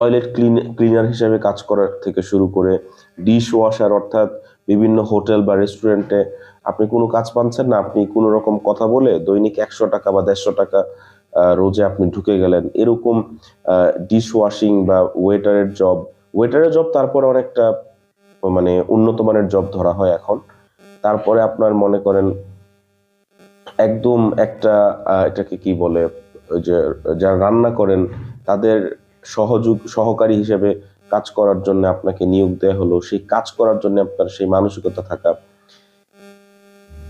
Toilet cleaner হিসেবে কাজ করার থেকে শুরু করে ডিশ ওয়াশার, অর্থাৎ বিভিন্ন হোটেল বা রেস্টুরেন্টে আপনি কোনো কাজ পাচ্ছেন না, আপনি কোনো রকম কথা বলে দৈনিক 100 টাকা বা 150 টাকা রোজে আপনি ঢুকে গেলেন, এরকম ডিশ ওয়াশিং বা ওয়েটারের জব তারপরে অনেকটা মানে উন্নত মানের জব ধরা হয় এখন। তারপরে আপনার মনে করেন একদম একটা এটাকে কি বলে, ওই যে যারা রান্না করেন তাদের সহকারী হিসেবে কাজ করার জন্য আপনাকে নিয়োগ দেওয়া হলো, সেই কাজ করার জন্য আপনার সেই মানসিকতা থাকা,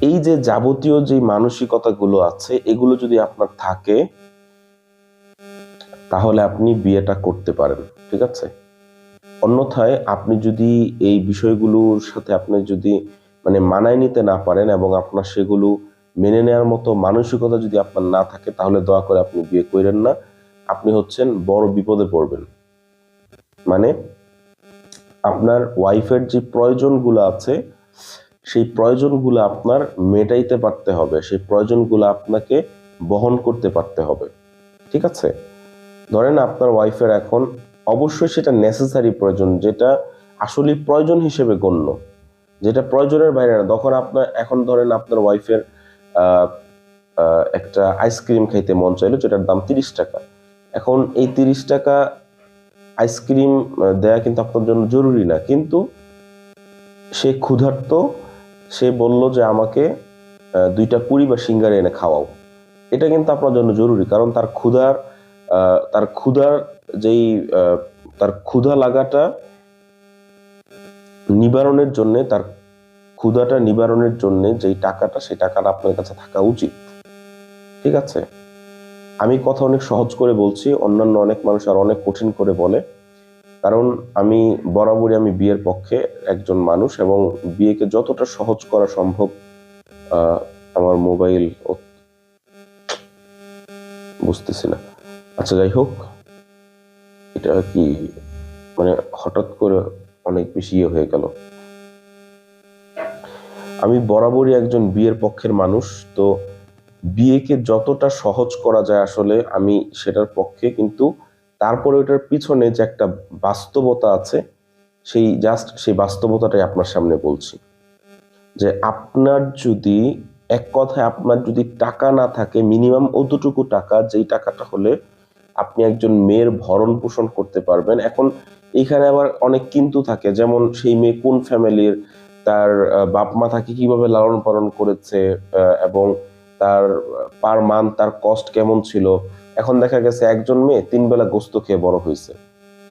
এই যে যাবতীয় যে মানসিকতাগুলো আছে এগুলো যদি আপনার থাকে তাহলে আপনি বিয়েটা করতে পারেন, ঠিক আছে। অন্যথায় আপনি যদি এই বিষয়গুলোর সাথে আপনি যদি মানে মানায় নিতে না পারেন এবং আপনার সেগুলো মেনে নেওয়ার মতো মানসিকতা যদি আপনার না থাকে, তাহলে দয়া করে আপনি বিয়ে করেন না। আপনি হচ্ছেন বড় বিপদে পড়বেন। মানে আপনার ওয়াইফের যে প্রয়োজনগুলো আছে সেই প্রয়োজনগুলো আপনার মেটাইতে পারতে হবে, সেই প্রয়োজনগুলো আপনাকে বহন করতে পারতে হবে, ঠিক আছে। ধরেন আপনার ওয়াইফের এখন অবশ্যই সেটা নেসেসারি প্রয়োজন, যেটা আসলে প্রয়োজন হিসেবে গণ্য, যেটা প্রয়োজনের বাইরে না। তখন আপনার এখন ধরেন আপনার ওয়াইফের একটা আইসক্রিম খাইতে মন চাইলো যেটার দাম 30 টাকা। এখন এই 30 টাকা আইসক্রিম দেয়া কিন্তু আপনার জন্য জরুরি না, কিন্তু সে ক্ষুধার্ত, সে বলল যে আমাকে 2টা পুরি বা সিঙ্গারা এনে খাওয়াও। এটা কিন্তু আপনার জন্য জরুরি, কারণ তার ক্ষুধার যেই তার ক্ষুধা লাগাটা নিবারণের জন্য, তার ক্ষুধাটা নিবারণের জন্য যেই টাকাটা, সেই টাকাটা আপনার কাছে থাকা উচিত, ঠিক আছে। আমি কথা অনেক সহজ করে বলছি, অন্যান্য অনেক মানুষ আর অনেক কঠিন করে বলে, কারণ বরাবরই আমি বিয়ের পক্ষে একজন মানুষ, এবং বিয়েকে যতটা সহজ করা সম্ভব। আমার মোবাইল বুঝতেছি না, আচ্ছা যাই হোক, এটা কি মানে হঠাৎ করে অনেক বেশি হয়ে গেল। আমি বরাবরই একজন বিয়ের পক্ষের মানুষ, তো বিয়েকে যতটা সহজ করা যায় আসলে আমি সেটার পক্ষে, কিন্তু তারপরে ওটার পিছনে যে একটা বাস্তবতা আছে, সেই বাস্তবতাটাই আপনার সামনে বলছি। যে আপনার যদি এক কথায় আপনার যদি টাকা না থাকে, মিনিমাম অতটুকু টাকা, যেই টাকাটা হলে আপনি একজন মেয়ের ভরণ পোষণ করতে পারবেন। এখন এখানে আবার অনেক কিন্তু থাকে, যেমন সেই মেয়ে কোন ফ্যামিলির, তার বাপ মা তাকে কিভাবে লালন পালন করেছে, এবং তার পার মান্থ তার কস্ট কেমন ছিল। এখন দেখা গেছে একজন মেয়ে 3 বেলা গোস্ত খেয়ে বড় হয়েছে,